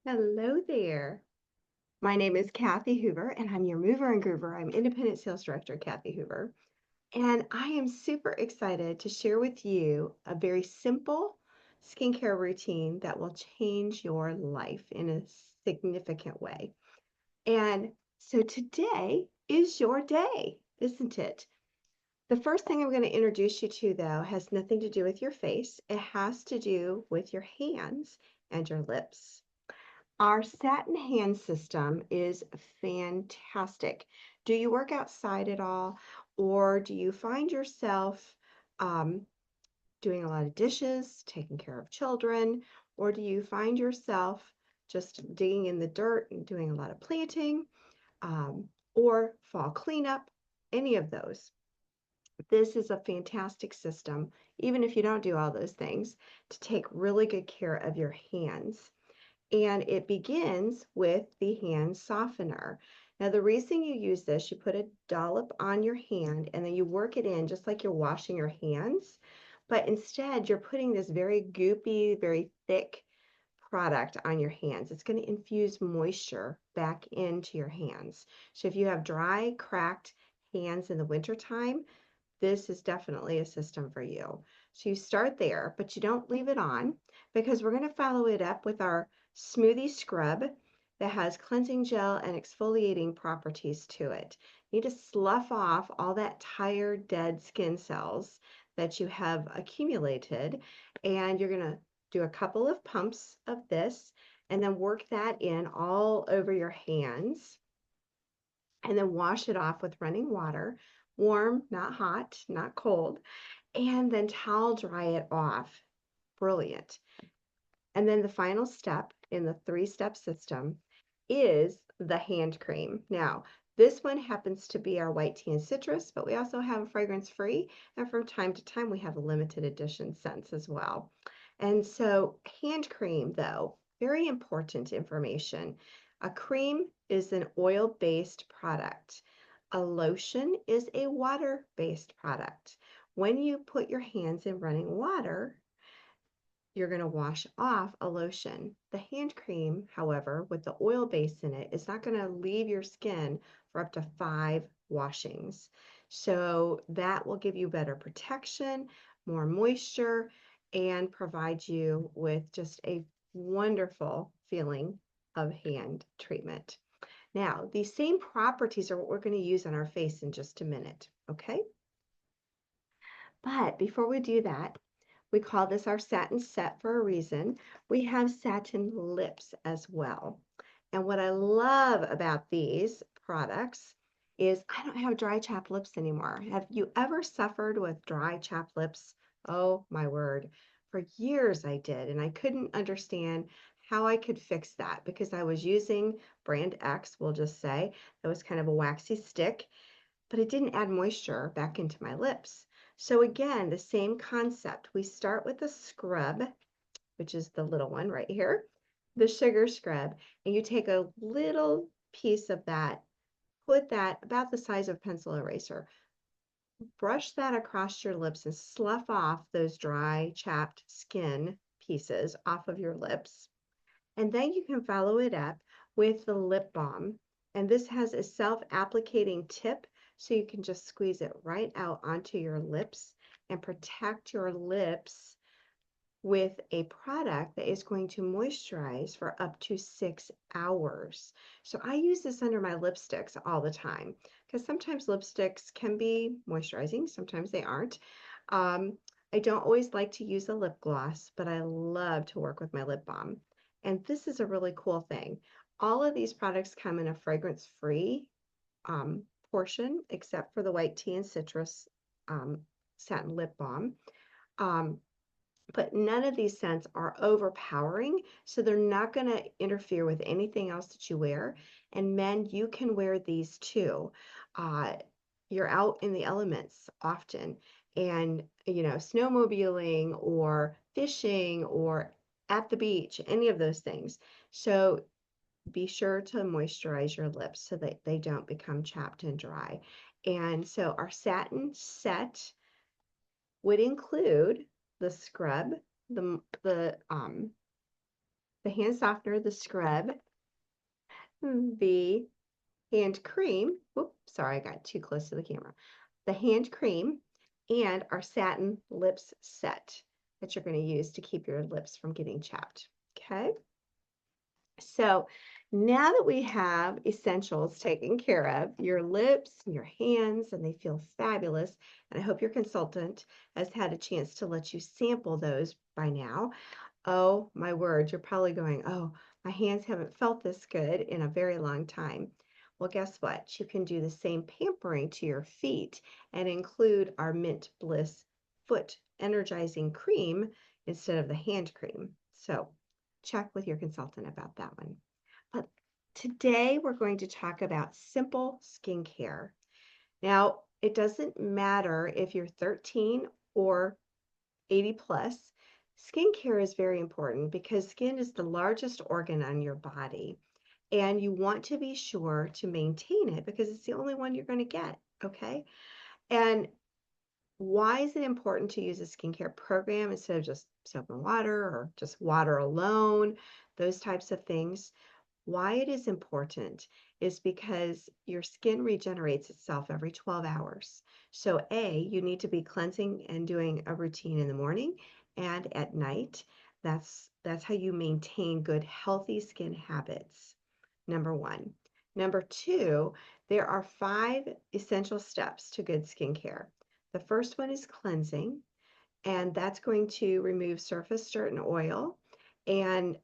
Hello there. My name is Kathy Hoover, and I'm your mover and groover. I'm Independent Sales Director Kathy Hoover. And I am super excited to share with you a very simple skincare routine that will change your life in a significant way. And so today is your day, isn't it? The first thing I'm going to introduce you to, though, has nothing to do with your face. It has to do with your hands and your lips. Our satin hand system is fantastic. Do you work outside at all, or do you find yourself um, doing a lot of dishes, taking care of children, or do you find yourself just digging in the dirt and doing a lot of planting, or fall cleanup? Any of those. This is a fantastic system, even if you don't do all those things, to take really good care of your hands. And it begins with the hand softener. Now, the reason you use this, you put a dollop on your hand and then you work it in just like you're washing your hands. But instead, you're putting this very goopy, very thick product on your hands. It's going to infuse moisture back into your hands. So if you have dry, cracked hands in the wintertime, this is definitely a system for you. So you start there, but you don't leave it on because we're going to follow it up with our smoothie scrub that has cleansing gel and exfoliating properties to it. You need to slough off all that tired, dead skin cells that you have accumulated, and you're going to do a couple of pumps of this and then work that in all over your hands and then wash it off with running water, warm, not hot, not cold, and then towel dry it off. Brilliant. And then the final step in the three-step system is the hand cream. Now, this one happens to be our white tea and citrus, but we also have a fragrance free, and from time to time we have a limited edition scents as well. And so hand cream, though, very important information. A cream is an oil-based product. A lotion is a water-based product. When you put your hands in running water, you're going to wash off a lotion. The hand cream, however, with the oil base in it, is not going to leave your skin for up to 5 washings. So that will give you better protection, more moisture, and provide you with just a wonderful feeling of hand treatment. Now, these same properties are what we're going to use on our face in just a minute, okay? But before we do that, we call this our satin set for a reason. We have satin lips as well. And what I love about these products is I don't have dry chapped lips anymore. Have you ever suffered with dry chapped lips? Oh my word. For years I did, and I couldn't understand how I could fix that because I was using brand X, we'll just say, that was kind of a waxy stick, but it didn't add moisture back into my lips. So again, the same concept. We start with the scrub, which is the little one right here, the sugar scrub, and you take a little piece of that, put that about the size of a pencil eraser, brush that across your lips and slough off those dry, chapped skin pieces off of your lips. And then you can follow it up with the lip balm. And this has a self-applicating tip, so you can just squeeze it right out onto your lips and protect your lips with a product that is going to moisturize for up to 6 hours. So I use this under my lipsticks all the time because sometimes lipsticks can be moisturizing, sometimes they aren't. I don't always like to use a lip gloss, but I love to work with my lip balm. And this is a really cool thing. All of these products come in a fragrance-free portion, except for the white tea and citrus satin lip balm. Um, but none of these scents are overpowering, so they're not going to interfere with anything else that you wear. And men, you can wear these too. Uh, you're out in the elements often, and snowmobiling or fishing or at the beach, any of those things. So be sure to moisturize your lips so that they don't become chapped and dry. And so our satin set would include the scrub, the the hand softener, the scrub, the hand cream. Whoops, sorry, I got too close to the camera. The hand cream and our satin lips set that you're going to use to keep your lips from getting chapped. Okay. So now that we have essentials taken care of, your lips and your hands, and they feel fabulous, and I hope your consultant has had a chance to let you sample those by now. Oh my word, you're probably going, oh, my hands haven't felt this good in a very long time. Well, guess what? You can do the same pampering to your feet and include our Mint Bliss foot energizing cream instead of the hand cream. So check with your consultant about that one. But today we're going to talk about simple skincare. Now, it doesn't matter if you're 13 or 80 plus. Skincare is very important because skin is the largest organ on your body, and you want to be sure to maintain it because it's the only one you're going to get. Okay. And why is it important to use a skincare program instead of just soap and water or just water alone? Those types of things. Why it is important is because your skin regenerates itself every 12 hours. So you need to be cleansing and doing a routine in the morning and at night. That's how you maintain good, healthy skin habits. Number one. Number two, there are 5 essential steps to good skincare. The first one is cleansing, and that's going to remove surface dirt and oil and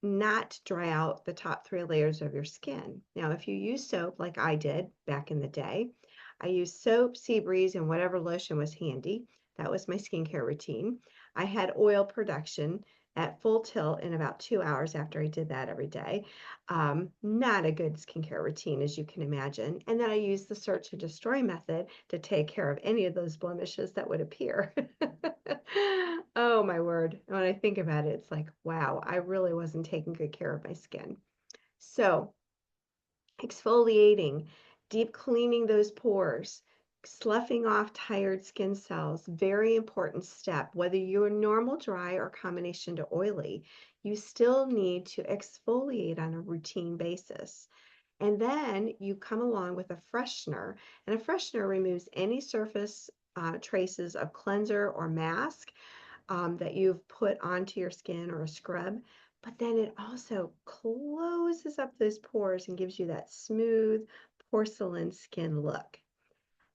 not dry out the top 3 layers of your skin. Now, if you use soap like I did back in the day, I used soap, sea breeze, and whatever lotion was handy. That was my skincare routine. I had oil production at full tilt in about 2 hours after I did that every day. Not a good skincare routine, as you can imagine. And then I used the search and destroy method to take care of any of those blemishes that would appear. Oh my word. When I think about it, it's like, wow, I really wasn't taking good care of my skin. So, exfoliating, deep cleaning those pores, sloughing off tired skin cells, very important step. Whether you're normal dry or combination to oily, you still need to exfoliate on a routine basis. And then you come along with a freshener, and a freshener removes any surface traces of cleanser or mask that you've put onto your skin or a scrub, but then it also closes up those pores and gives you that smooth porcelain skin look.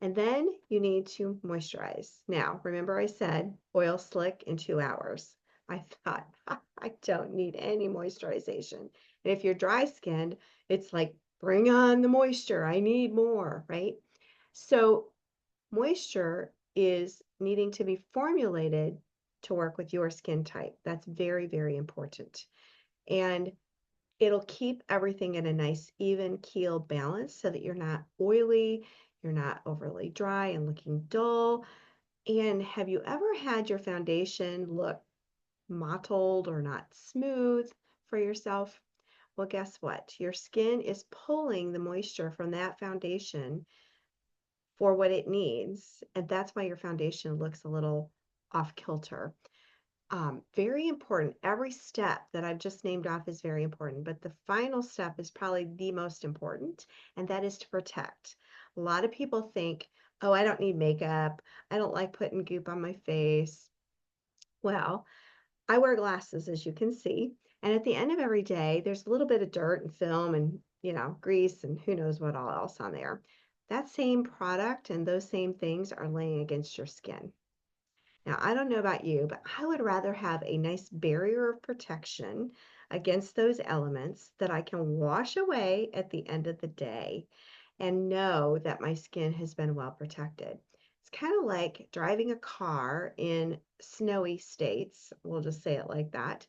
And then you need to moisturize. Now, remember I said oil slick in 2 hours. I thought, I don't need any moisturization. And if you're dry skinned, it's like, bring on the moisture. I need more, right? So moisture is needing to be formulated to work with your skin type. That's very, very important. And it'll keep everything in a nice, even keel balance so that you're not oily, you're not overly dry and looking dull. And have you ever had your foundation look mottled or not smooth for yourself? Well, guess what? Your skin is pulling the moisture from that foundation for what it needs. And that's why your foundation looks a little off kilter. Very important. Every step that I've just named off is very important, but the final step is probably the most important, and that is to protect. A lot of people think, oh, I don't need makeup. I don't like putting goop on my face. Well, I wear glasses, as you can see, and at the end of every day, there's a little bit of dirt and film and, grease and who knows what all else on there. That same product and those same things are laying against your skin. Now, I don't know about you, but I would rather have a nice barrier of protection against those elements that I can wash away at the end of the day and know that my skin has been well protected. It's kind of like driving a car in snowy states. We'll just say it like that.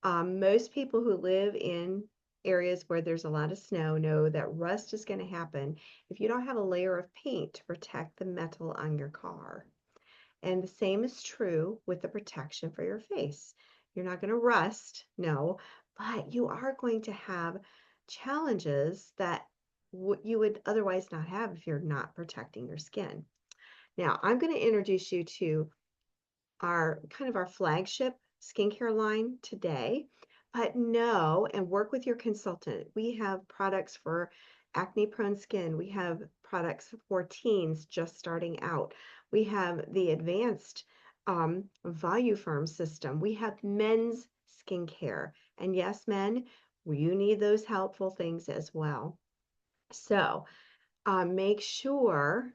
Most people who live in areas where there's a lot of snow know that rust is going to happen if you don't have a layer of paint to protect the metal on your car. And the same is true with the protection for your face. You're not going to rust, no, but you are going to have challenges that you would otherwise not have if you're not protecting your skin. Now, I'm going to introduce you to our flagship skincare line today. But know and work with your consultant. We have products for acne prone skin. We have products for teens just starting out. We have the advanced Voluform system. We have men's skincare. And yes, men, you need those helpful things as well. So make sure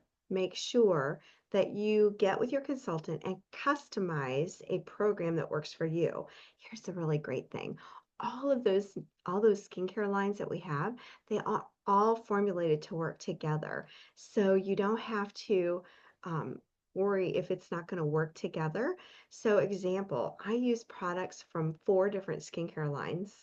that you get with your consultant and customize a program that works for you. Here's the really great thing. All of those all those skincare lines that we have, they are all formulated to work together. So you don't have to um, worry if it's not going to work together. So example, I use products from 4 different skincare lines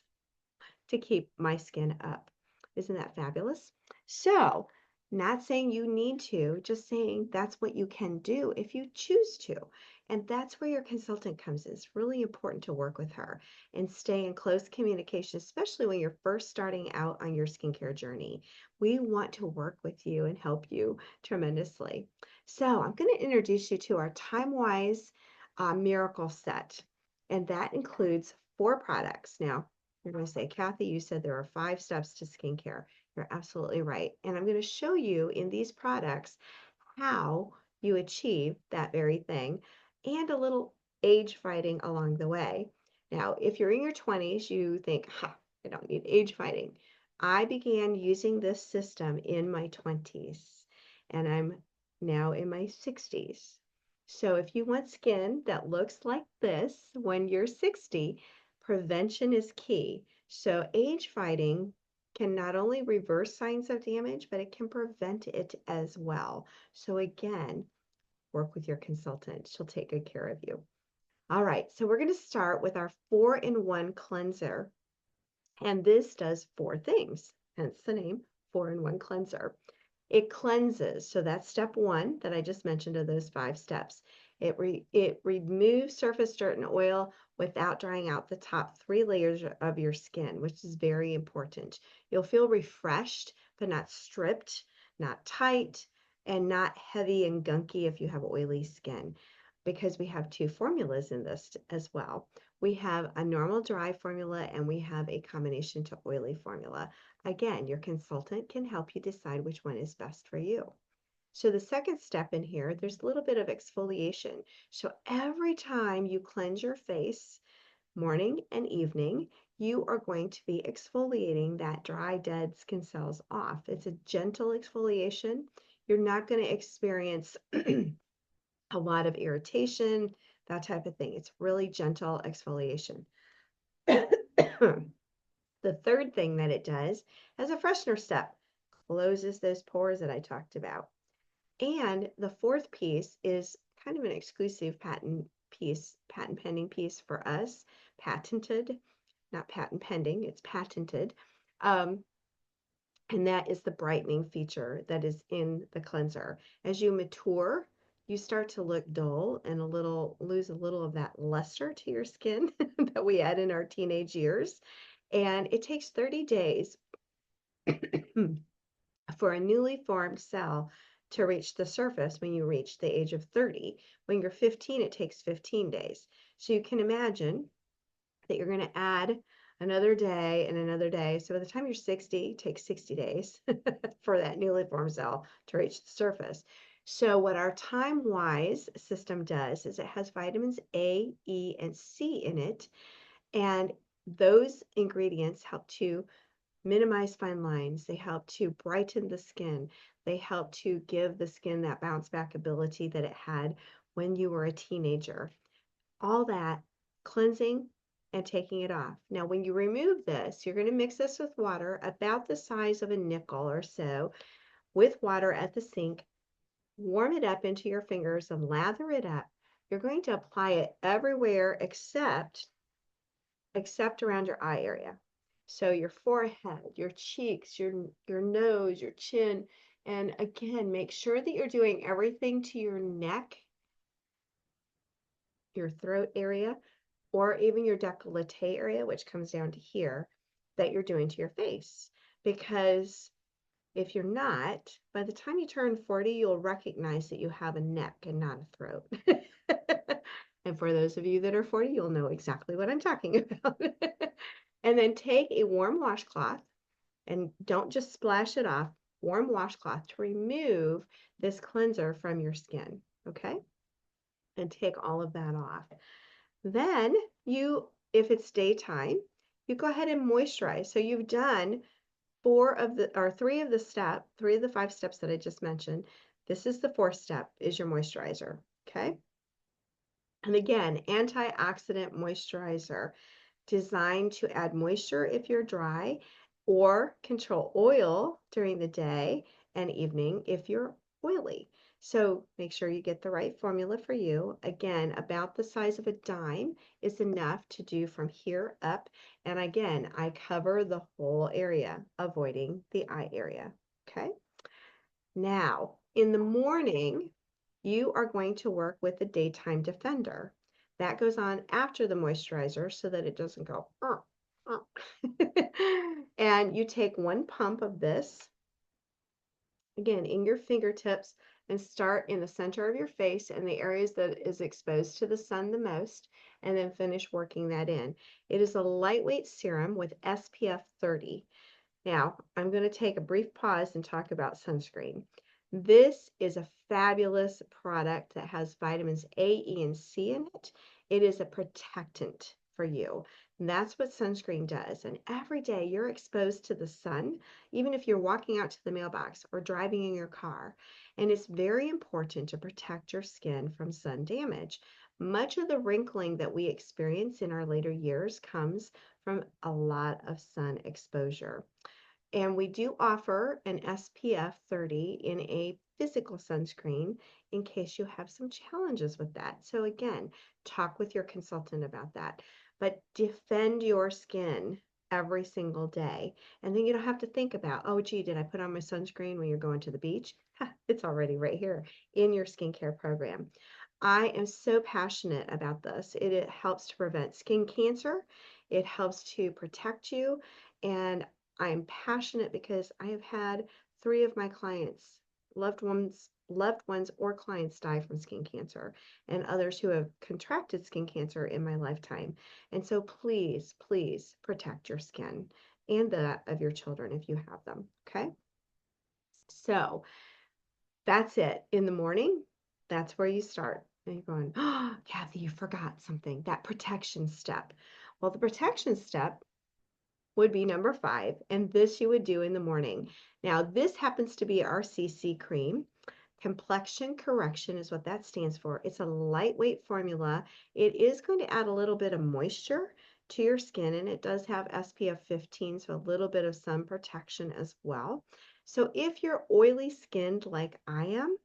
to keep my skin up. Isn't that fabulous? So, not saying you need to, just saying that's what you can do if you choose to. And that's where your consultant comes in. It's really important to work with her and stay in close communication, especially when you're first starting out on your skincare journey. We want to work with you and help you tremendously. So, I'm going to introduce you to our TimeWise Miracle Set, and that includes 4 products. Now, you're going to say, Kathy, you said there are 5 steps to skincare. You're absolutely right. And I'm going to show you in these products how you achieve that very thing and a little age fighting along the way. Now, if you're in your 20s, you think, ha, I don't need age fighting. I began using this system in my 20s and I'm now in my 60s. So if you want skin that looks like this when you're 60, prevention is key. So age fighting can not only reverse signs of damage, but it can prevent it as well. So again, work with your consultant. She'll take good care of you. All right, so we're going to start with our 4-in-1 cleanser. And this does 4 things, hence the name 4-in-1 cleanser. It cleanses. So that's step 1 that I just mentioned of those 5 steps. It removes surface dirt and oil without drying out the top 3 layers of your skin, which is very important. You'll feel refreshed, but not stripped, not tight, and not heavy and gunky if you have oily skin, because we have 2 formulas in this as well. We have a normal dry formula and we have a combination to oily formula. Again, your consultant can help you decide which one is best for you. So the second step in here, there's a little bit of exfoliation. So every time you cleanse your face, morning and evening, you are going to be exfoliating that dry, dead skin cells off. It's a gentle exfoliation. You're not going to experience a lot of irritation, that type of thing. It's really gentle exfoliation. The third thing that it does as a freshener step, closes those pores that I talked about. And the fourth piece is kind of an exclusive patent pending piece for us, patented, not patent pending, it's patented. Um, and that is the brightening feature that is in the cleanser. As you mature, you start to look dull and lose a little of that luster to your skin that we had in our teenage years. And it takes 30 days for a newly formed cell to reach the surface when you reach the age of 30. When you're 15, it takes 15 days. So you can imagine that you're going to add another day and another day. So by the time you're 60, it takes 60 days for that newly formed cell to reach the surface. So what our TimeWise system does is it has vitamins A, E, and C in it. And those ingredients help to minimize fine lines. They help to brighten the skin. They help to give the skin that bounce back ability that it had when you were a teenager. All that cleansing and taking it off. Now, when you remove this, you're going to mix this with water about the size of a nickel or so with water at the sink. Warm it up into your fingers and lather it up. You're going to apply it everywhere except around your eye area. So your forehead, your cheeks, your nose, your chin, and again, make sure that you're doing everything to your neck, your throat area, or even your décolleté area, which comes down to here, that you're doing to your face. Because if you're not, by the time you turn 40, you'll recognize that you have a neck and not a throat. And for those of you that are 40, you'll know exactly what I'm talking about. And then take a warm washcloth and don't just splash it off, warm washcloth to remove this cleanser from your skin, okay? And take all of that off. Then if it's daytime, you go ahead and moisturize. So you've done three of the 5 steps that I just mentioned. This is the 4th step, is your moisturizer, okay? And again, antioxidant moisturizer designed to add moisture if you're dry or control oil during the day and evening if you're oily. So make sure you get the right formula for you. Again, about the size of a dime is enough to do from here up. And again, I cover the whole area, avoiding the eye area. Okay. Now, in the morning, you are going to work with the Daytime Defender. That goes on after the moisturizer so that it doesn't go, and you take 1 pump of this, again, in your fingertips, and start in the center of your face and the areas that is exposed to the sun the most, and then finish working that in. It is a lightweight serum with SPF 30. Now, I'm going to take a brief pause and talk about sunscreen. This is a fabulous product that has vitamins A, E, and C in it. It is a protectant for you. And that's what sunscreen does. And every day you're exposed to the sun, even if you're walking out to the mailbox or driving in your car. And it's very important to protect your skin from sun damage. Much of the wrinkling that we experience in our later years comes from a lot of sun exposure. And we do offer an SPF 30 in a physical sunscreen in case you have some challenges with that. So again, talk with your consultant about that. But defend your skin every single day. And then you don't have to think about, oh, gee, did I put on my sunscreen when you're going to the beach? It's already right here in your skincare program. I am so passionate about this. It helps to prevent skin cancer. It helps to protect you. And I'm passionate because I have had 3 of my clients, loved ones or clients die from skin cancer, and others who have contracted skin cancer in my lifetime. And so please, please protect your skin and that of your children if you have them. Okay. So that's it. In the morning, that's where you start. And you're going, oh, Kathy, you forgot something, that protection step. Well, the protection step would be number 5, and this you would do in the morning. Now, this happens to be our CC cream. Complexion correction is what that stands for. It's a lightweight formula. It is going to add a little bit of moisture to your skin, and it does have SPF 15, so a little bit of sun protection as well. So if you're oily skinned like I am,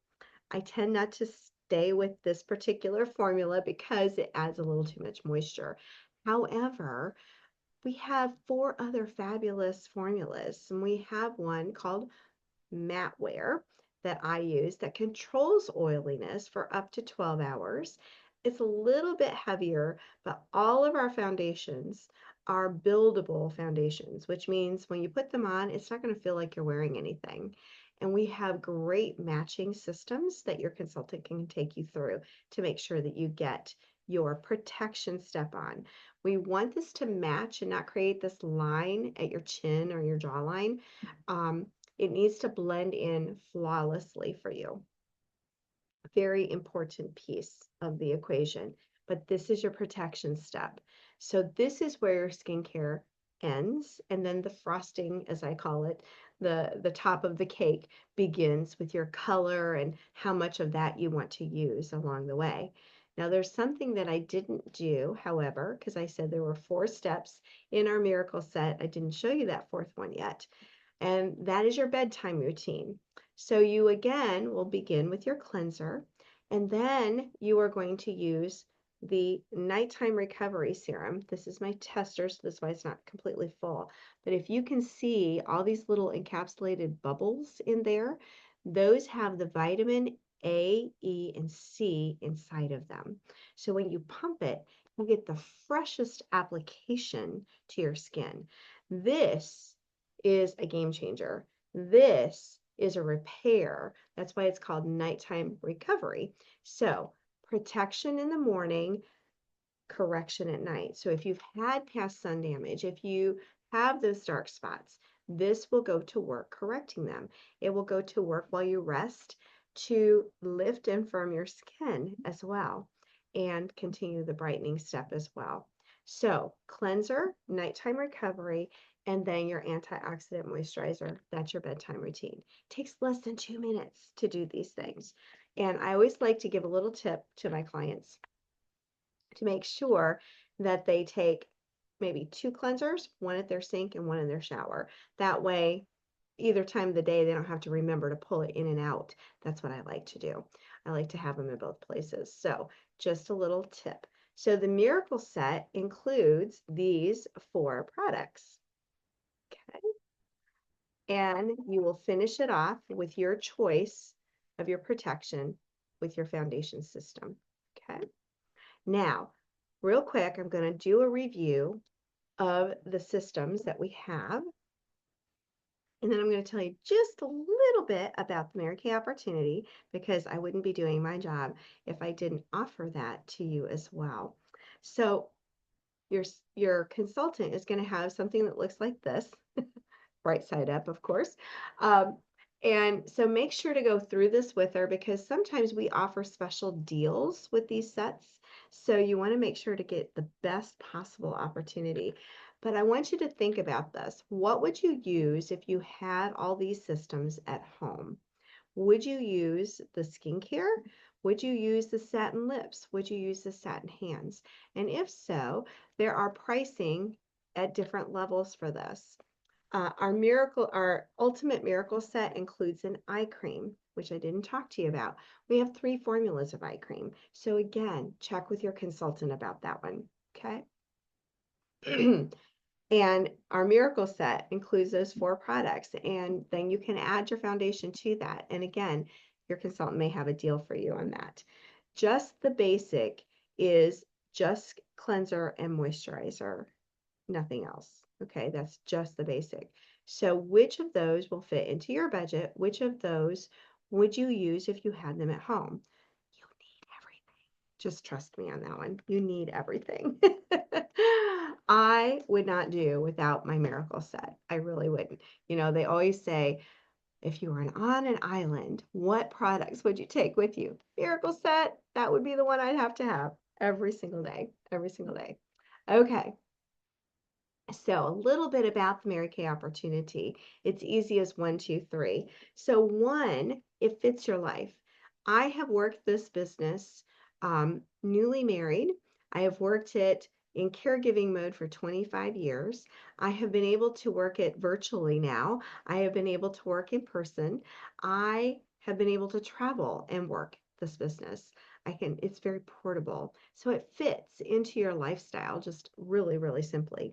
I tend not to stay with this particular formula because it adds a little too much moisture. However, we have 4 other fabulous formulas, and we have one called Matte Wear that I use that controls oiliness for up to 12 hours. It's a little bit heavier, but all of our foundations are buildable foundations, which means when you put them on, it's not going to feel like you're wearing anything. And we have great matching systems that your consultant can take you through to make sure that you get your protection step on. We want this to match and not create this line at your chin or your jawline. It needs to blend in flawlessly for you. Very important piece of the equation, but this is your protection step. So this is where your skincare ends, and then the frosting, as I call it, the top of the cake begins with your color and how much of that you want to use along the way. Now, there's something that I didn't do, however, because I said there were 4 steps in our miracle set. I didn't show you that 4th one yet, and that is your bedtime routine. So you again will begin with your cleanser, and then you are going to use the nighttime recovery serum. This is my tester, so this is why it's not completely full. But if you can see all these little encapsulated bubbles in there, those have the vitamin A, E, and C inside of them. So when you pump it, you get the freshest application to your skin. This is a game changer. This is a repair. That's why it's called nighttime recovery. So protection in the morning, correction at night. So if you've had past sun damage, if you have those dark spots, this will go to work correcting them. It will go to work while you rest to lift and firm your skin as well and continue the brightening step as well. So cleanser, nighttime recovery, and then your antioxidant moisturizer. That's your bedtime routine. It takes less than 2 minutes to do these things. And I always like to give a little tip to my clients to make sure that they take maybe 2 cleansers, one at their sink and one in their shower. That way, either time of the day, they don't have to remember to pull it in and out. That's what I like to do. I like to have them in both places. So just a little tip. So the Miracle Set includes these 4 products. Okay. And you will finish it off with your choice of your protection with your foundation system. Okay. Now, real quick, I'm going to do a review of the systems that we have. And then I'm going to tell you just a little bit about the Mary Kay opportunity because I wouldn't be doing my job if I didn't offer that to you as well. So your consultant is going to have something that looks like this, right side up, of course. And so make sure to go through this with her because sometimes we offer special deals with these sets. So you want to make sure to get the best possible opportunity. But I want you to think about this. What would you use if you had all these systems at home? Would you use the skincare? Would you use the satin lips? Would you use the satin hands? And if so, there are pricing at different levels for this. Our Ultimate Miracle Set includes an eye cream, which I didn't talk to you about. We have 3 formulas of eye cream. So again, check with your consultant about that one, okay? And our Miracle Set includes those 4 products, and then you can add your foundation to that. And again, your consultant may have a deal for you on that. Just the basic is just cleanser and moisturizer, nothing else. Okay, that's just the basic. So which of those will fit into your budget? Which of those would you use if you had them at home? You need everything. Just trust me on that one. You need everything. I would not do without my Miracle Set. I really wouldn't. You know, they always say, if you were on an island, what products would you take with you? Miracle Set, that would be the one I'd have to have every single day, every single day. Okay. So a little bit about the Mary Kay opportunity. It's easy as 1, 2, 3. So 1, it fits your life. I have worked this business newly married. I have worked it in caregiving mode for 25 years. I have been able to work it virtually now. I have been able to work in person. I have been able to travel and work this business. It's very portable. So it fits into your lifestyle just really, really simply.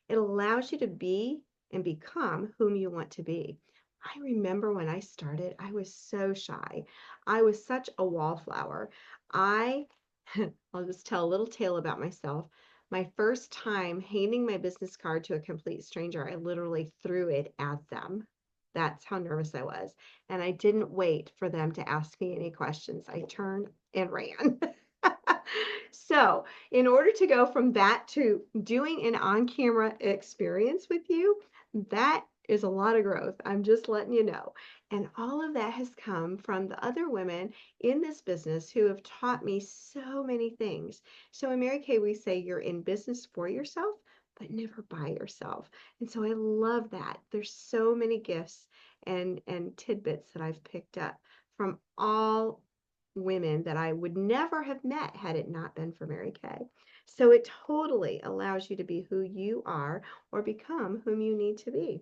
It allows you to be and become whom you want to be. I remember when I started, I was so shy. I was such a wallflower. I, I'll just tell a little tale about myself. My first time handing my business card to a complete stranger, I literally threw it at them. That's how nervous I was. And I didn't wait for them to ask me any questions. I turned and ran. So, in order to go from that to doing an on-camera experience with you, that is a lot of growth. I'm just letting you know. And all of that has come from the other women in this business who have taught me so many things. So in Mary Kay, we say you're in business for yourself, but never by yourself. And so I love that. There's so many gifts and tidbits that I've picked up from all women that I would never have met had it not been for Mary Kay. So it totally allows you to be who you are or become whom you need to be.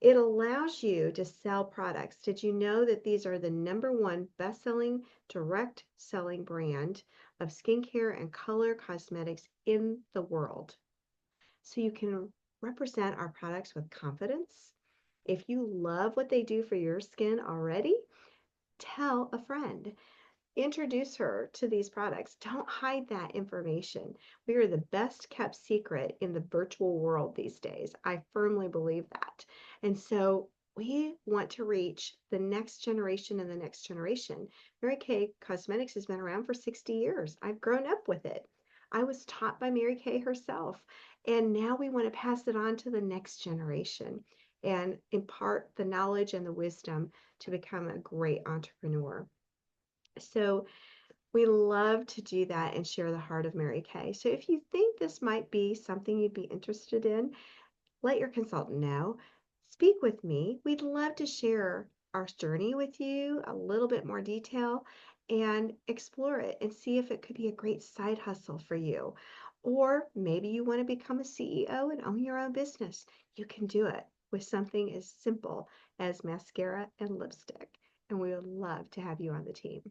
It allows you to sell products. Did you know that these are the #1 best-selling, direct selling brand of skincare and color cosmetics in the world? So you can represent our products with confidence. If you love what they do for your skin already, tell a friend. Introduce her to these products. Don't hide that information. We are the best kept secret in the virtual world these days. I firmly believe that. And so we want to reach the next generation and the next generation. Mary Kay Cosmetics has been around for 60 years. I've grown up with it. I was taught by Mary Kay herself. And now we want to pass it on to the next generation and impart the knowledge and the wisdom to become a great entrepreneur. So we love to do that and share the heart of Mary Kay. So if you think this might be something you'd be interested in, let your consultant know. Speak with me. We'd love to share our journey with you, a little bit more detail, and explore it and see if it could be a great side hustle for you. Or maybe you want to become a CEO and own your own business. You can do it with something as simple as mascara and lipstick. And we would love to have you on the team.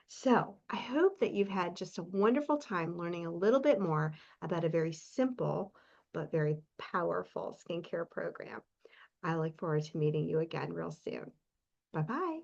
So I hope that you've had just a wonderful time learning a little bit more about a very simple but very powerful skincare program. I look forward to meeting you again real soon. Bye bye.